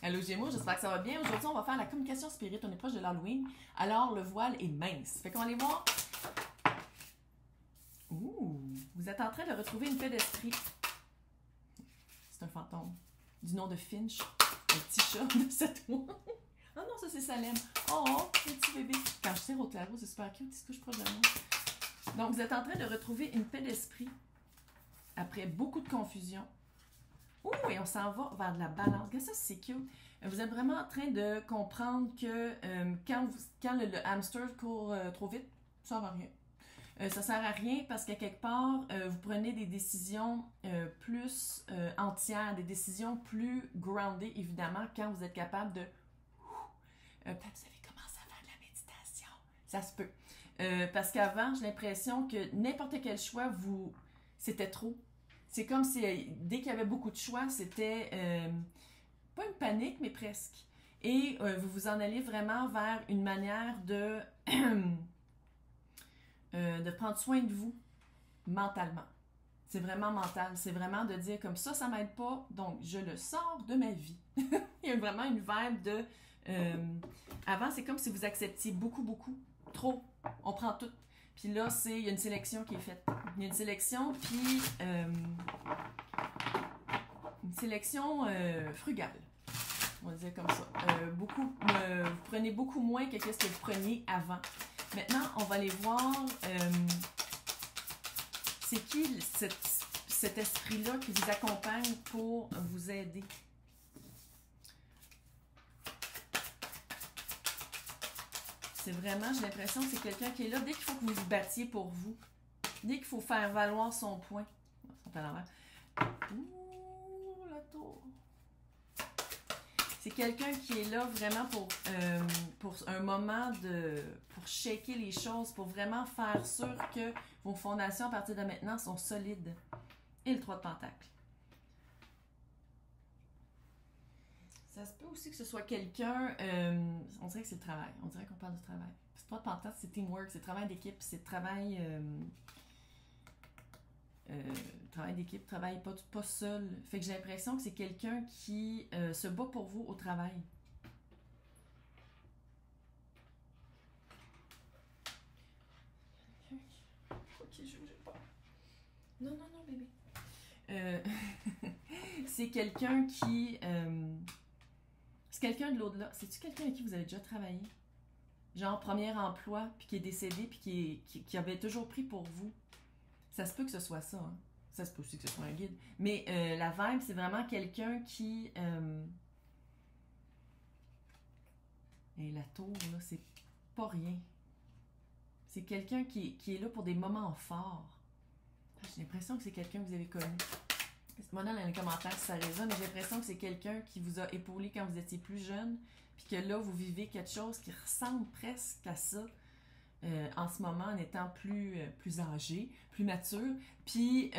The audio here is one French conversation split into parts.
Allô Gémeaux, j'espère que ça va bien. Aujourd'hui, on va faire la communication spirit. On est proche de l'Halloween. Alors, le voile est mince. Fait qu'on va aller voir. Ouh, vous êtes en train de retrouver une paix d'esprit. C'est un fantôme. Du nom de Finch. Un petit chat de 7 mois. Oh non, ça c'est Salem. Oh, le petit bébé. Quand je tire au tarot, c'est super cute. Il se couche proche de moi. Donc, vous êtes en train de retrouver une paix d'esprit après beaucoup de confusion. Ouh, et on s'en va vers de la balance. Regarde ça, c'est cute. Vous êtes vraiment en train de comprendre que quand le hamster court trop vite, ça ne sert à rien. Ça sert à rien parce qu'à quelque part, vous prenez des décisions plus entières, des décisions plus groundées, évidemment, quand vous êtes capable de... peut-être vous avez commencé à faire de la méditation. Ça se peut. Parce qu'avant, j'ai l'impression que n'importe quel choix, c'était trop. C'est comme si, dès qu'il y avait beaucoup de choix, c'était pas une panique, mais presque. Et vous vous en allez vraiment vers une manière de, de prendre soin de vous mentalement. C'est vraiment mental. C'est vraiment de dire comme ça m'aide pas, donc je le sors de ma vie. Il y a vraiment une vibe de... avant, c'est comme si vous acceptiez beaucoup, trop. On prend tout. Puis là, il y a une sélection qui est faite. Il y a une sélection, puis une sélection frugale. On va dire comme ça. Vous prenez beaucoup moins que ce que vous preniez avant. Maintenant, on va aller voir c'est qui cet esprit-là qui vous accompagne pour vous aider. C'est vraiment, j'ai l'impression que c'est quelqu'un qui est là dès qu'il faut que vous vous battiez pour vous. Dès qu'il faut faire valoir son point. Son à l'envers. Ouh, la tour. C'est quelqu'un qui est là vraiment pour un moment pour shaker les choses, pour vraiment faire sûr que vos fondations à partir de maintenant sont solides. Et le 3 de Pentacle. Ça se peut aussi que ce soit quelqu'un... on dirait que c'est le travail. On dirait qu'on parle du travail. Parce que 3 de Pentacle, c'est teamwork, c'est travail d'équipe, c'est travail... travail d'équipe, travail pas seul. Fait que j'ai l'impression que c'est quelqu'un qui se bat pour vous au travail. Ok, j'ai pas. Non, bébé. C'est quelqu'un qui... c'est quelqu'un de l'au-delà. C'est-tu quelqu'un avec qui vous avez déjà travaillé? Genre premier emploi, puis qui est décédé, puis qui avait toujours pris pour vous. Ça se peut que ce soit ça. Hein? Ça se peut aussi que ce soit un guide. Mais la vibe, c'est vraiment quelqu'un qui... Et la tour, là, c'est pas rien. C'est quelqu'un qui est là pour des moments forts. J'ai l'impression que c'est quelqu'un que vous avez connu. Moi, dans les commentaires si ça résonne, mais j'ai l'impression que c'est quelqu'un qui vous a épaulé quand vous étiez plus jeune, puis que là, vous vivez quelque chose qui ressemble presque à ça en ce moment, en étant plus âgé, plus mature. Puis,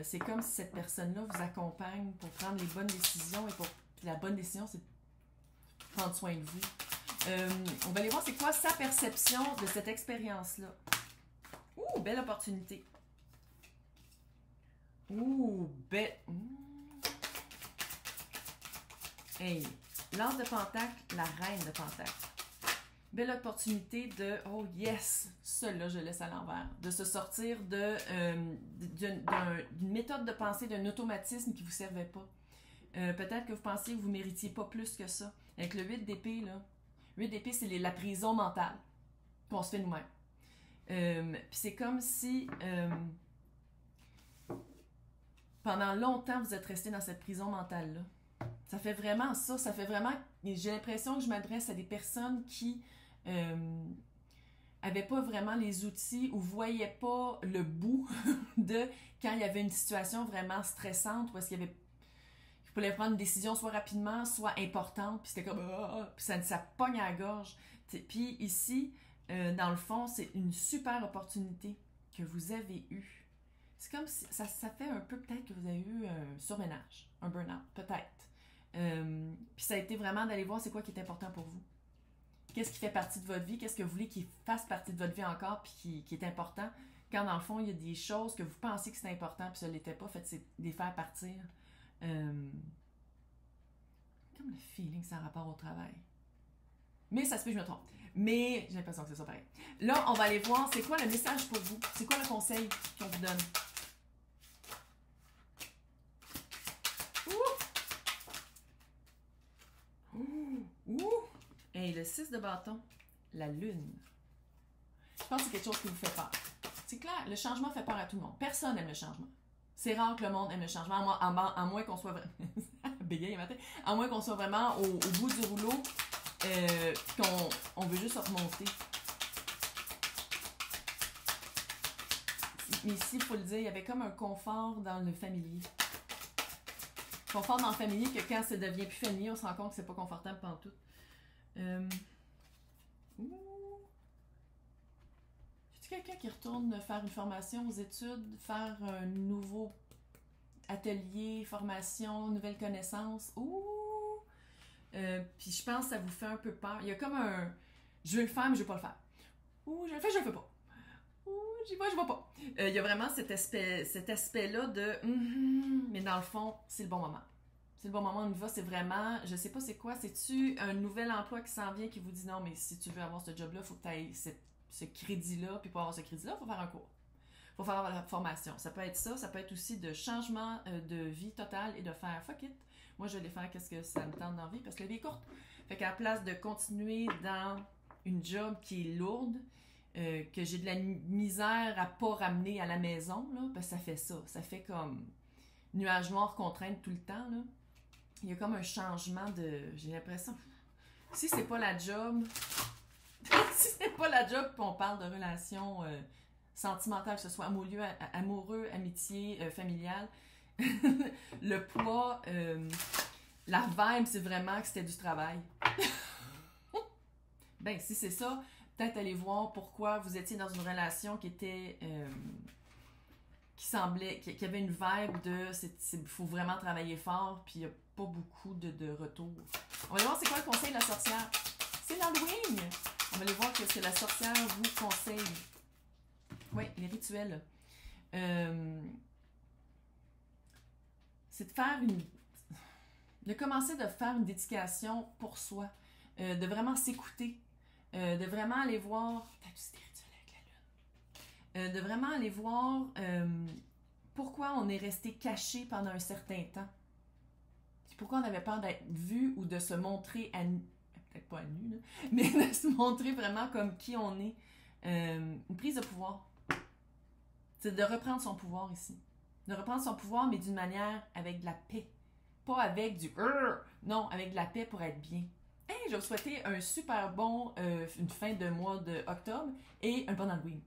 c'est comme si cette personne-là vous accompagne pour prendre les bonnes décisions, et puis la bonne décision, c'est de prendre soin de vous. On va aller voir c'est quoi sa perception de cette expérience-là. Ouh, belle opportunité. Ouh, belle... Hey, l'As de Pentacle, la Reine de Pentacle. Belle opportunité de... Oh yes! Celle-là, je laisse à l'envers. De se sortir d'une méthode de pensée, d'un automatisme qui ne vous servait pas. Peut-être que vous pensiez que vous ne méritiez pas plus que ça. Avec le 8 d'épée, là. 8 d'épée, c'est la prison mentale qu'on se fait nous-mêmes. Puis c'est comme si... pendant longtemps, vous êtes resté dans cette prison mentale-là. Ça fait vraiment ça. Ça fait vraiment... J'ai l'impression que je m'adresse à des personnes qui n'avaient pas vraiment les outils ou ne voyaient pas le bout de quand il y avait une situation vraiment stressante où est-ce qu'il y avait... Il fallait prendre une décision soit rapidement, soit importante. Puis c'était comme... puis ça pogne à la gorge. Puis ici, dans le fond, c'est une super opportunité que vous avez eue. C'est comme si ça fait un peu peut-être que vous avez eu un surménage, un burn-out, peut-être. Puis ça a été vraiment d'aller voir c'est quoi qui est important pour vous. Qu'est-ce qui fait partie de votre vie, qu'est-ce que vous voulez qu'il fasse partie de votre vie encore, puis qui est important. Quand dans le fond, il y a des choses que vous pensez que c'est important, puis ça ne l'était pas, faites c'est les faire partir. Comme le feeling, ça a rapport au travail. Mais ça se peut que je me trompe. Mais j'ai l'impression que c'est ça pareil. Là, on va aller voir, c'est quoi le message pour vous? C'est quoi le conseil qu'on vous donne? Et le 6 de bâton, la lune. Je pense que c'est quelque chose qui vous fait peur. C'est clair, le changement fait peur à tout le monde. Personne n'aime le changement. C'est rare que le monde aime le changement, à moins qu'on soit vraiment... Bégaye matin. À moins qu'on soit vraiment au bout du rouleau, qu'on veut juste remonter. Mais ici, il faut le dire, il y avait comme un confort dans le familier. Confort dans le familier que quand ça devient plus familier, on se rend compte que c'est pas confortable pantoute. Y a-t-il quelqu'un qui retourne faire une formation aux études, faire un nouveau atelier, formation, nouvelle connaissance? Puis je pense que ça vous fait un peu peur. Il y a comme un... Je veux le faire, mais je veux pas le faire. Ou je le fais, je le fais pas. Ou j'y vais, je vais pas. Il y a vraiment cet aspect-là de... mais dans le fond, c'est le bon moment. C'est le bon moment, on y va, c'est vraiment... Je sais pas c'est quoi, c'est-tu un nouvel emploi qui s'en vient qui vous dit non, mais si tu veux avoir ce job-là, il faut que tu aies ce crédit-là, puis pour avoir ce crédit-là, il faut faire un cours. Il faut faire la formation. Ça peut être ça peut être aussi de changement de vie totale et de faire fuck it. Moi, je vais aller faire qu'est-ce que ça me tente d'envie parce que la vie est courte. Fait qu'à la place de continuer dans une job qui est lourde, que j'ai de la misère à pas ramener à la maison, là, ben ça fait ça. Ça fait comme nuage noir contrainte tout le temps, là. Il y a comme un changement de... J'ai l'impression... Si c'est pas la job... si c'est pas la job, puis on parle de relations sentimentales, que ce soit amoureux, amitié, familiale, le poids, la vibe, c'est vraiment que c'était du travail. Ben, si c'est ça, peut-être aller voir pourquoi vous étiez dans une relation qui était... qui semblait... qui avait une vibe de... Il faut vraiment travailler fort, puis il n'y a pas beaucoup de retour. On va aller voir c'est quoi le conseil de la sorcière. C'est l'Halloween! On va aller voir ce que la sorcière vous conseille. Oui, les rituels. C'est de faire de commencer de faire une dédication pour soi. De vraiment s'écouter. De vraiment aller voir... Peut-être aussi des rituels avec la lune. De vraiment aller voir pourquoi on est resté caché pendant un certain temps. Pourquoi on avait peur d'être vu ou de se montrer à nu. Peut-être pas à nu, là, mais de se montrer vraiment comme qui on est. Une prise de pouvoir. C'est de reprendre son pouvoir ici. De reprendre son pouvoir, mais d'une manière avec de la paix. Pas avec du... Non, avec de la paix pour être bien. Hey, je vais vous souhaiter un super bon une fin de mois d'octobre et un bon Halloween.